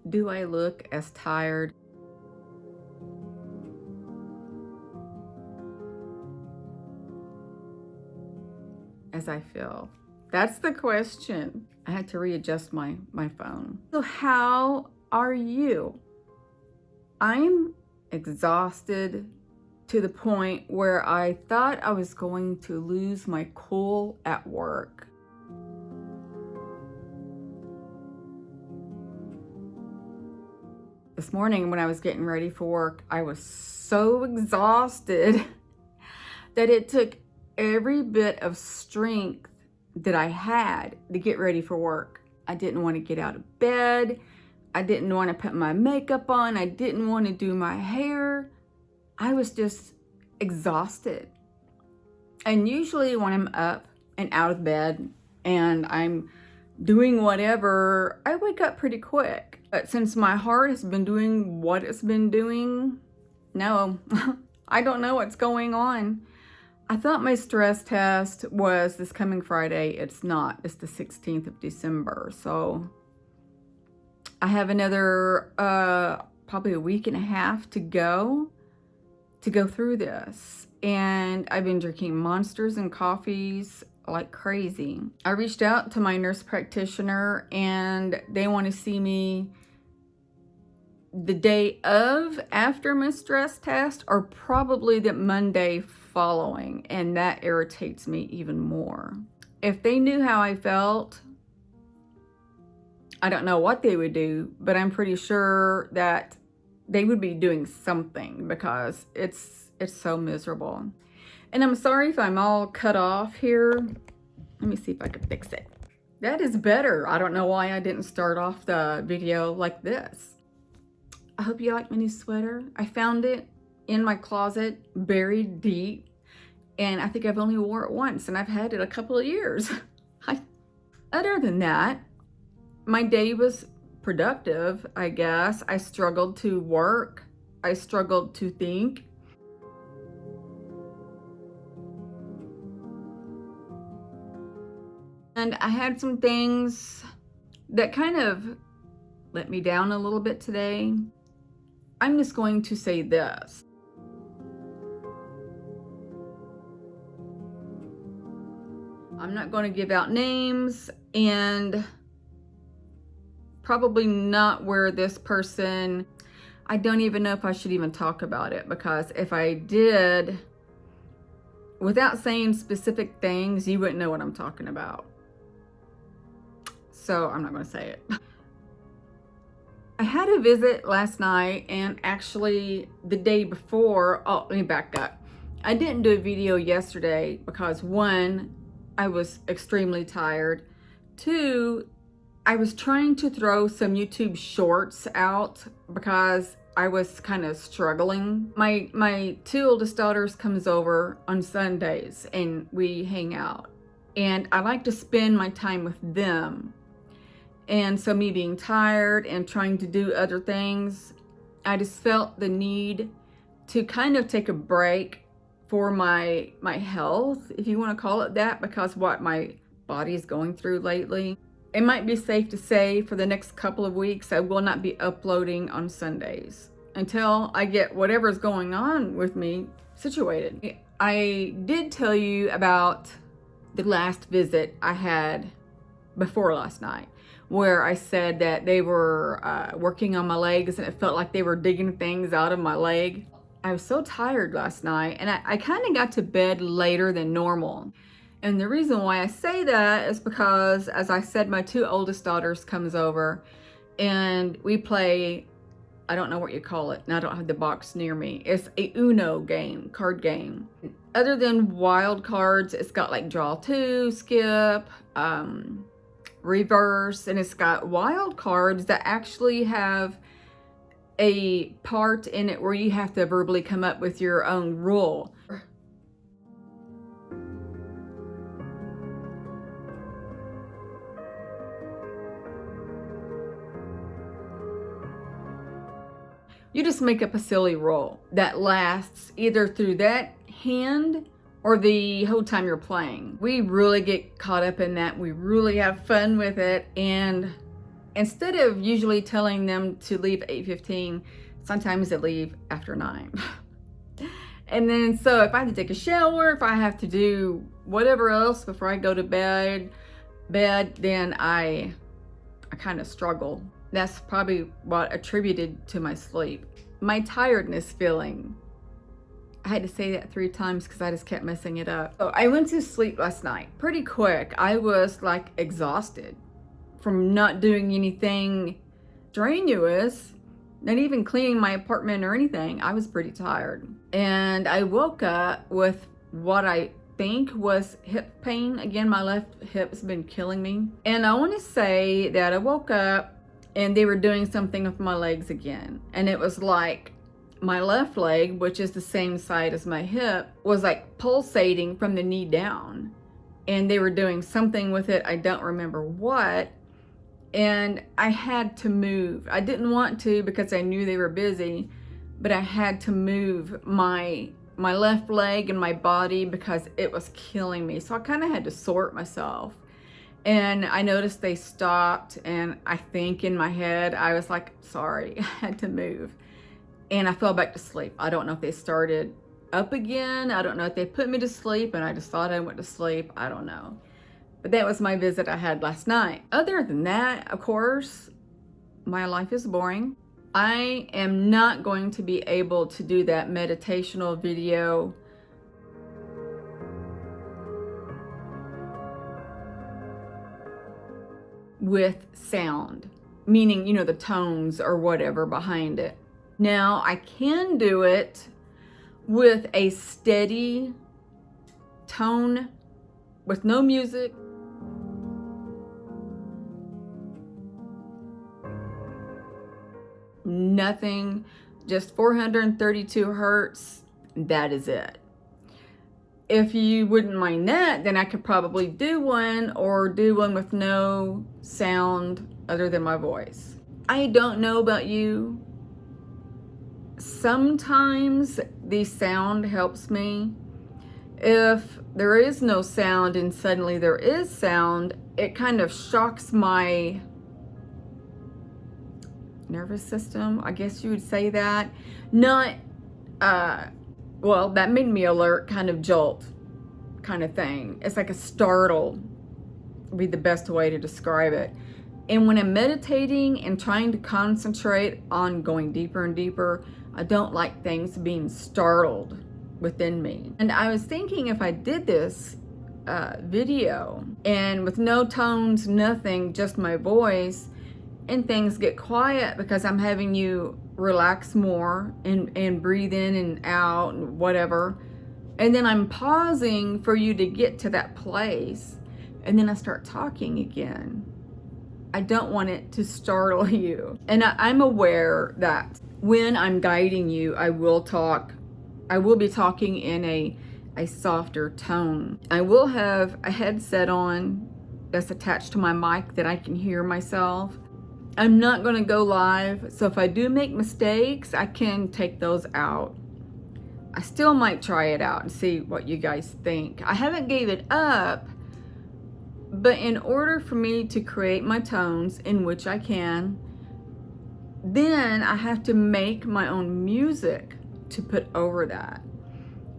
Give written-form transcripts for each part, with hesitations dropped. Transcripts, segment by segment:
Do I look as tired as I feel? That's the question. I had to readjust my phone. So how are you? I'm exhausted to the point where I thought I was going to lose my cool at work. This morning when I was getting ready for work, I was so exhausted that it took every bit of strength that I had to get ready for work. I didn't want to get out of bed. I didn't want to put my makeup on. I didn't want to do my hair. I was just exhausted. And usually when I'm up and out of bed and I'm doing whatever, I wake up pretty quick. But since my heart has been doing what it's been doing, no, I don't know what's going on. I thought my stress test was this coming Friday. It's not. It's the 16th of December. So I have another probably a week and a half to go through this. And I've been drinking Monsters and coffees like crazy. I reached out to my nurse practitioner and they want to see me the day of after my stress test, or probably the Monday following, and that irritates me even more. If they knew how I felt, I don't know what they would do, but I'm pretty sure that they would be doing something because it's so miserable. And I'm sorry if I'm all cut off here. Let me see if I can fix it. That is better. I don't know why I didn't start off the video like this. I hope you like my new sweater. I found it in my closet, buried deep, and I think I've only wore it once, and I've had it a couple of years. Other than that, my day was productive, I guess. I struggled to work. I struggled to think. And I had some things that kind of let me down a little bit today. I'm just going to say this. I'm not going to give out names and probably not where this person, I don't even know if I should even talk about it, because if I did, without saying specific things, you wouldn't know what I'm talking about. So I'm not going to say it. I had a visit last night, and actually the day before, let me back up. I didn't do a video yesterday because one, I was extremely tired. Two, I was trying to throw some YouTube shorts out because I was kind of struggling. My two oldest daughters comes over on Sundays and we hang out, and I like to spend my time with them. And so me being tired and trying to do other things, I just felt the need to kind of take a break for my health, if you want to call it that, because what my body is going through lately. It might be safe to say for the next couple of weeks, I will not be uploading on Sundays until I get whatever's going on with me situated. I did tell you about the last visit I had before last night, where I said that they were working on my legs and it felt like they were digging things out of my leg. I was so tired last night, and I kind of got to bed later than normal. And the reason why I say that is because, as I said, my two oldest daughters comes over and we play, I don't know what you call it, and I don't have the box near me. It's a Uno game, card game. Other than wild cards, it's got like draw two, skip, reverse, and it's got wild cards that actually have a part in it where you have to verbally come up with your own rule. You just make up a silly rule that lasts either through that hand or the whole time you're playing. We really get caught up in that. We really have fun with it, and instead of usually telling them to leave 8:15, sometimes they leave after 9. And then so if I have to take a shower, if I have to do whatever else before I go to bed, then I kind of struggle. That's probably what attributed to my sleep. My tiredness feeling. I had to say that 3 times because I just kept messing it up. So I went to sleep last night pretty quick. I was like exhausted from not doing anything strenuous, not even cleaning my apartment or anything. I was pretty tired. And I woke up with what I think was hip pain. Again, my left hip's been killing me. And I want to say that I woke up and they were doing something with my legs again. And it was like my left leg, which is the same side as my hip, was like pulsating from the knee down. And they were doing something with it. I don't remember what. And I had to move. I didn't want to because I knew they were busy, but I had to move my left leg and my body because it was killing me. So I kind of had to sort myself. And I noticed they stopped, and I think in my head, I was like, sorry, I had to move. And I fell back to sleep. I don't know if they started up again. I don't know if they put me to sleep and I just thought I went to sleep. I don't know. But that was my visit I had last night. Other than that, of course, my life is boring. I am not going to be able to do that meditational video with sound, meaning, you know, the tones or whatever behind it. Now, I can do it with a steady tone with no music. Nothing, just 432 hertz. That is it. If you wouldn't mind that, then I could probably do one, or do one with no sound other than my voice. I don't know about you. Sometimes the sound helps me. If there is no sound and suddenly there is sound, it kind of shocks my nervous system, I guess you would say that. Not, well, that made me alert, kind of jolt kind of thing. It's like a startle would be the best way to describe it. And when I'm meditating and trying to concentrate on going deeper and deeper, I don't like things being startled within me. And I was thinking if I did this video and with no tones, nothing, just my voice, and things get quiet because I'm having you relax more and breathe in and out and whatever. And then I'm pausing for you to get to that place. And then I start talking again. I don't want it to startle you. And I'm aware that when I'm guiding you, I will be talking in a softer tone. I will have a headset on that's attached to my mic that I can hear myself. I'm not going to go live, so if I do make mistakes, I can take those out. I still might try it out and see what you guys think. I haven't gave it up, but in order for me to create my tones, in which I can, then I have to make my own music to put over that.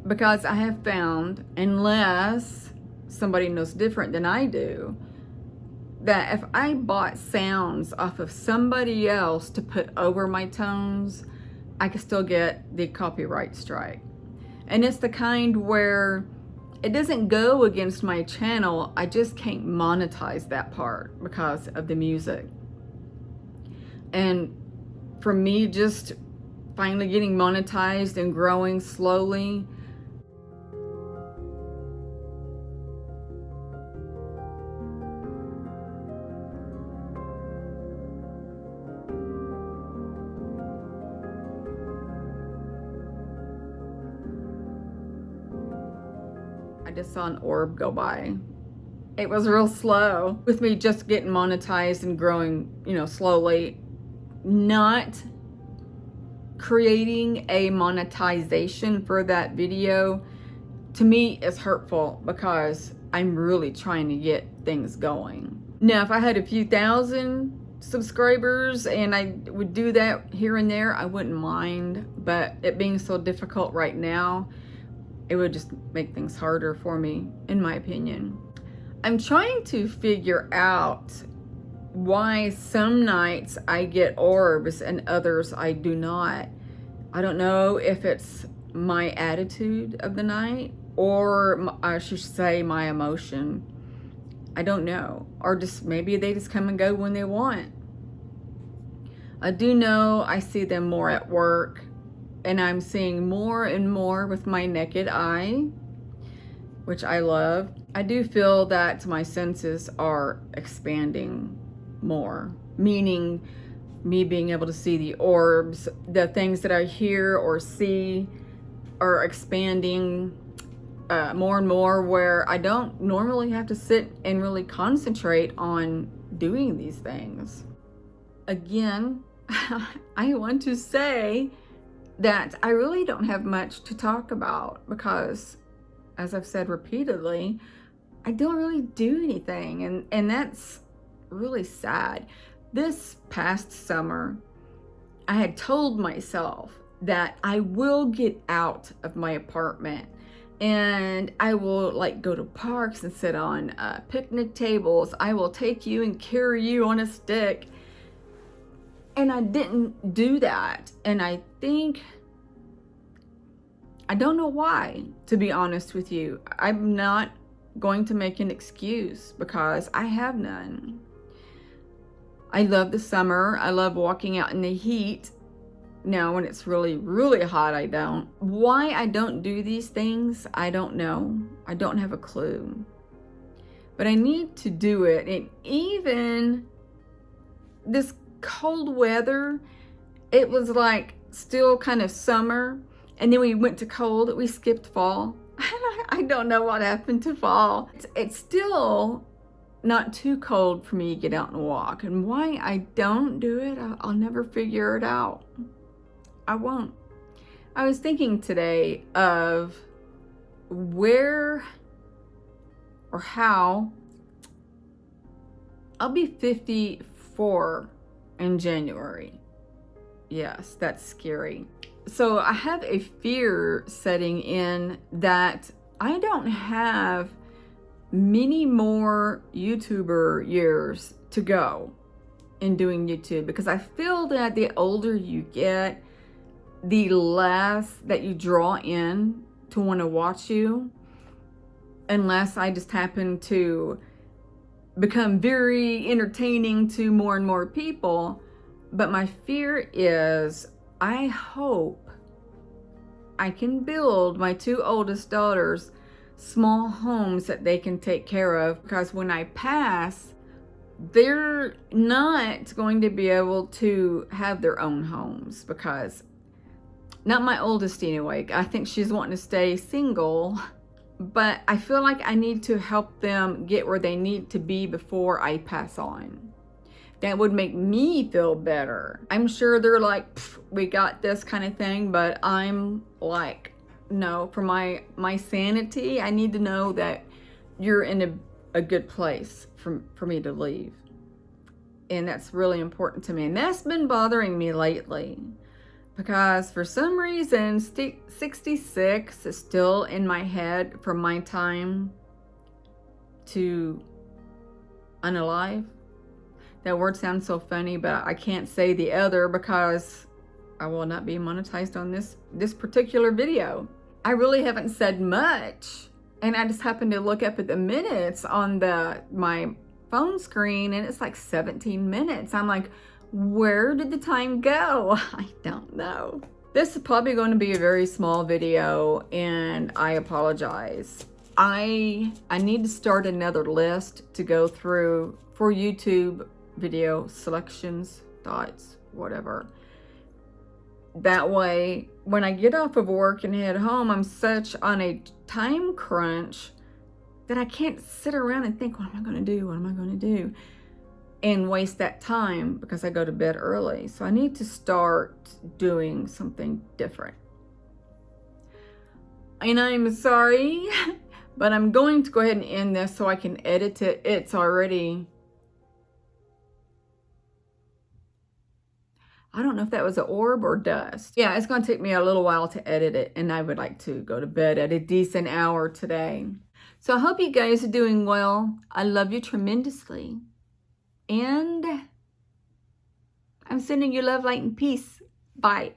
Because I have found, unless somebody knows different than I do, that if I bought sounds off of somebody else to put over my tones, I could still get the copyright strike. And it's the kind where it doesn't go against my channel, I just can't monetize that part because of the music. And for me, just finally getting monetized and growing slowly, I just saw an orb go by. It was real slow with me just getting monetized and growing, you know, slowly. Not creating a monetization for that video to me is hurtful because I'm really trying to get things going. Now, if I had a few thousand, subscribers and I would do that here and there, I wouldn't mind. But it being so difficult right now, it would just make things harder for me, in my opinion. I'm trying to figure out why some nights I get orbs and others I do not. I don't know if it's my attitude of the night, or I should say my emotion. I don't know. Or just maybe they just come and go when they want. I do know I see them more at work, and I'm seeing more and more with my naked eye, which I love. I do feel that my senses are expanding more, meaning me being able to see the orbs, the things that I hear or see are expanding more and more, where I don't normally have to sit and really concentrate on doing these things. Again, I want to say that I really don't have much to talk about because, as I've said repeatedly, I don't really do anything, and that's really sad. This past summer, I had told myself that I will get out of my apartment and I will like go to parks and sit on picnic tables. I will take you and carry you on a stick. And I didn't do that. And I don't know why, to be honest with you. I'm not going to make an excuse because I have none. I love the summer. I love walking out in the heat. Now, when it's really, really hot, I don't. Why I don't do these things, I don't know. I don't have a clue. But I need to do it. And even this cold weather, it was like still kind of summer. And then we went to cold. We skipped fall. I don't know what happened to fall. It's still not too cold for me to get out and walk. And why I don't do it, I'll never figure it out. I won't. I was thinking today of where or how I'll be 54 in January. Yes, that's scary. So I have a fear setting in that I don't have many more YouTuber years to go in doing YouTube, because I feel that the older you get, the less that you draw in to want to watch you, unless I just happen to become very entertaining to more and more people. But my fear is, I hope I can build my two oldest daughters small homes that they can take care of, because when I pass, they're not going to be able to have their own homes, because not my oldest anyway. I think she's wanting to stay single, but I feel like I need to help them get where they need to be before I pass on. That would make me feel better. I'm sure they're like, we got this kind of thing, but I'm like, no, for my sanity, I need to know that you're in a good place for me to leave. And that's really important to me. And that's been bothering me lately, because for some reason, 66 is still in my head from my time to unalive. That word sounds so funny, but I can't say the other because I will not be monetized on this particular video. I really haven't said much, and I just happened to look up at the minutes on my phone screen, and it's like 17 minutes. I'm like, where did the time go? I don't know. This is probably going to be a very small video, and I apologize. I need to start another list to go through for YouTube video selections, thoughts, whatever. That way, when I get off of work and head home, I'm such on a time crunch that I can't sit around and think, what am I going to do? What am I going to do? And waste that time because I go to bed early. So I need to start doing something different. And I'm sorry, but I'm going to go ahead and end this so I can edit it. It's already I don't know if that was an orb or dust. Yeah, it's going to take me a little while to edit it, and I would like to go to bed at a decent hour today. So I hope you guys are doing well. I love you tremendously. And I'm sending you love, light, and peace. Bye.